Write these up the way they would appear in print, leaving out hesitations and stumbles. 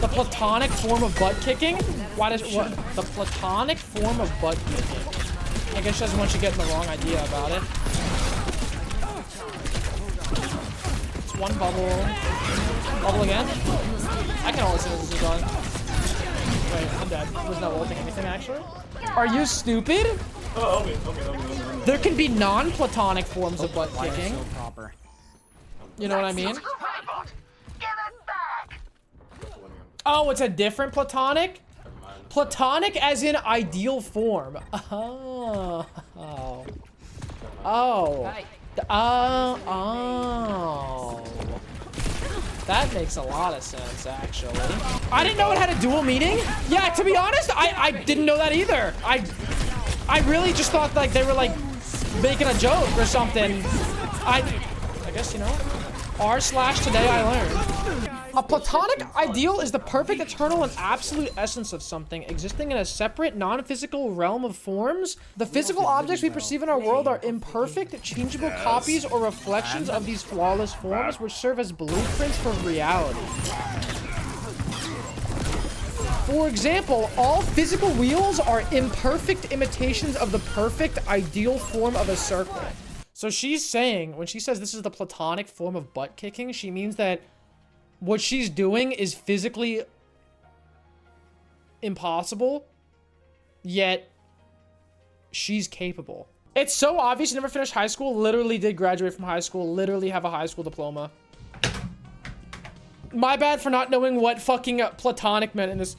The platonic form of butt kicking? Why does what? The platonic form of butt kicking. I guess she doesn't want you getting the wrong idea about it. It's one bubble. Bubble again? I can always see this is on. Wait, I'm dead. There's no ulting anything actually. Are you stupid? Oh, okay. There can be non-platonic forms of butt kicking. So proper. You know what I mean? Oh, it's a different platonic? Platonic as in ideal form. Oh. Oh. Oh. Oh. That makes a lot of sense, actually. I didn't know it had a dual meaning. Yeah, to be honest, I didn't know that either. I really just thought like they were like making a joke or something. I guess, you know, r/today I learned. A platonic ideal is the perfect, eternal, and absolute essence of something, existing in a separate, non-physical realm of forms. The physical objects we perceive in our world are imperfect, changeable copies or reflections of these flawless forms, which serve as blueprints for reality. For example, all physical wheels are imperfect imitations of the perfect, ideal form of a circle. So she's saying, when she says this is the platonic form of butt kicking, she means that what she's doing is physically impossible, yet she's capable. It's so obvious. You never finished high school, literally did graduate from high school, literally have a high school diploma. My bad for not knowing what fucking platonic meant in this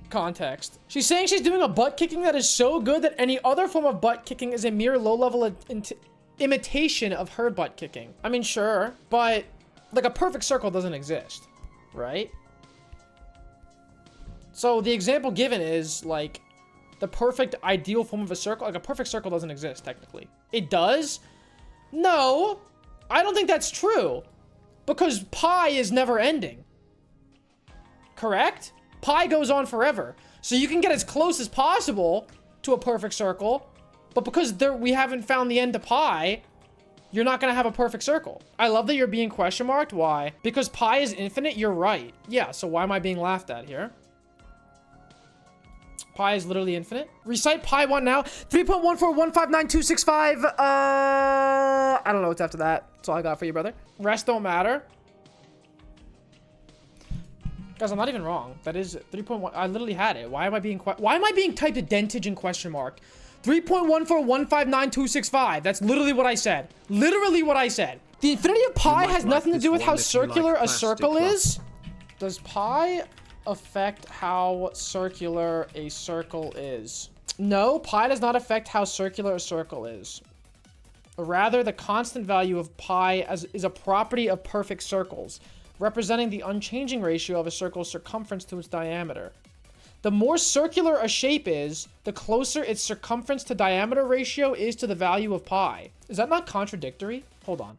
context. She's saying she's doing a butt kicking that is so good that any other form of butt kicking is a mere low-level imitation of her butt kicking. I mean, sure, but like a perfect circle doesn't exist, right? So the example given is like the perfect ideal form of a circle. Like a perfect circle doesn't exist technically. It does? No, I don't think that's true, because pi is never ending. Correct? Pi goes on forever. So you can get as close as possible to a perfect circle, but because we haven't found the end to pi, you're not gonna have a perfect circle. I love that you're being question marked. Why? Because pi is infinite. You're right. Yeah, so why am I being laughed at here? Pi is literally infinite. Recite pi 1 now. 3.14159.265. I don't know what's after that. That's all I got for you, brother. Rest don't matter. Guys, I'm not even wrong. That is 3.1. I literally had it. Why am I being typed a dentage in question mark? 3.14159.265. That's literally what I said. Literally what I said. The infinity of pi has nothing to do with how circular a circle is. Does pi affect how circular a circle is? No, pi does not affect how circular a circle is. Rather, the constant value of pi is a property of perfect circles, representing the unchanging ratio of a circle's circumference to its diameter. The more circular a shape is, the closer its circumference to diameter ratio is to the value of pi. Is that not contradictory? Hold on.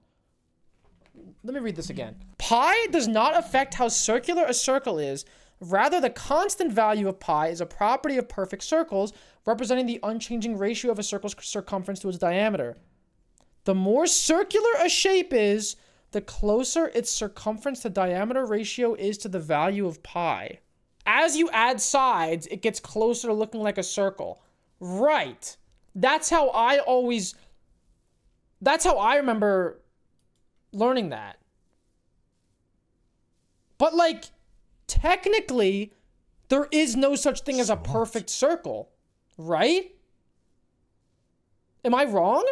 Let me read this again. Pi does not affect how circular a circle is. Rather, the constant value of pi is a property of perfect circles, representing the unchanging ratio of a circle's circumference to its diameter. The more circular a shape is, the closer its circumference to diameter ratio is to the value of pi. As you add sides, it gets closer to looking like a circle. Right. That's how I remember learning that. But like, technically, there is no such thing as a perfect circle, right? Am I wrong?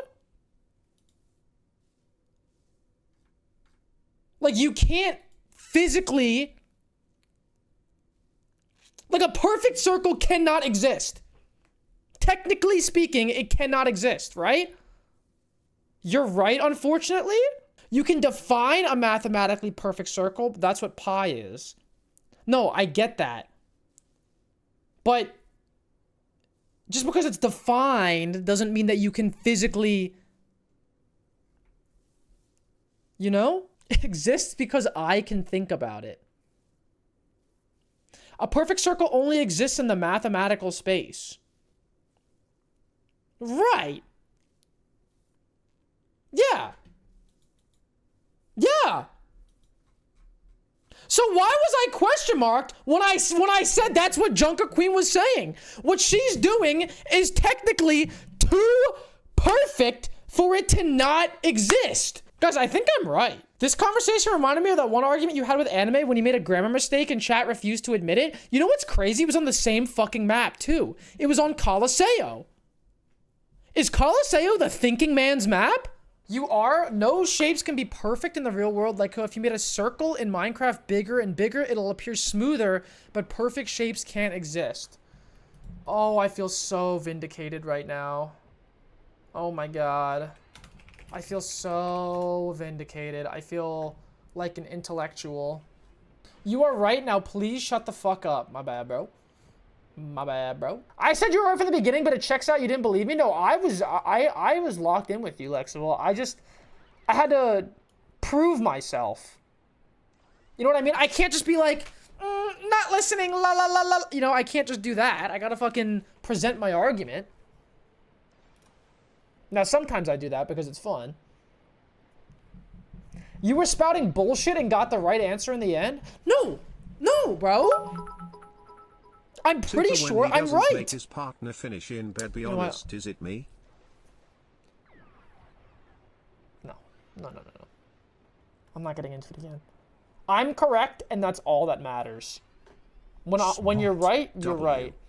Like, you can't physically... Like, a perfect circle cannot exist. Technically speaking, it cannot exist, right? You're right, unfortunately. You can define a mathematically perfect circle, but that's what pi is. No, I get that. But just because it's defined doesn't mean that you can physically... You know? It exists because I can think about it. A perfect circle only exists in the mathematical space. Right. Yeah. Yeah. So why was I question marked when I said that's what Junker Queen was saying? What she's doing is technically too perfect for it to not exist. Guys, I think I'm right. This conversation reminded me of that one argument you had with Anime when you made a grammar mistake and chat refused to admit it. You know what's crazy? It was on the same fucking map too. It was on Colosseo. Is Colosseo the thinking man's map? No shapes can be perfect in the real world. Like if you made a circle in Minecraft bigger and bigger, it'll appear smoother, but perfect shapes can't exist. Oh, I feel so vindicated right now. Oh my God. I feel so vindicated. I feel like an intellectual. You are right now. Please shut the fuck up. My bad, bro. My bad, bro. I said you were right from the beginning, but it checks out. You didn't believe me. No, I was locked in with you, Lexival. I had to prove myself. You know what I mean? I can't just be like, not listening, la la la la. You know, I can't just do that. I gotta fucking present my argument. Now, sometimes I do that because it's fun. You were spouting bullshit and got the right answer in the end? No, bro. I'm pretty sure I'm right. Make his partner finish in bed, be honest, is it me? No. I'm not getting into it again. I'm correct, and that's all that matters. When you're right, you're right.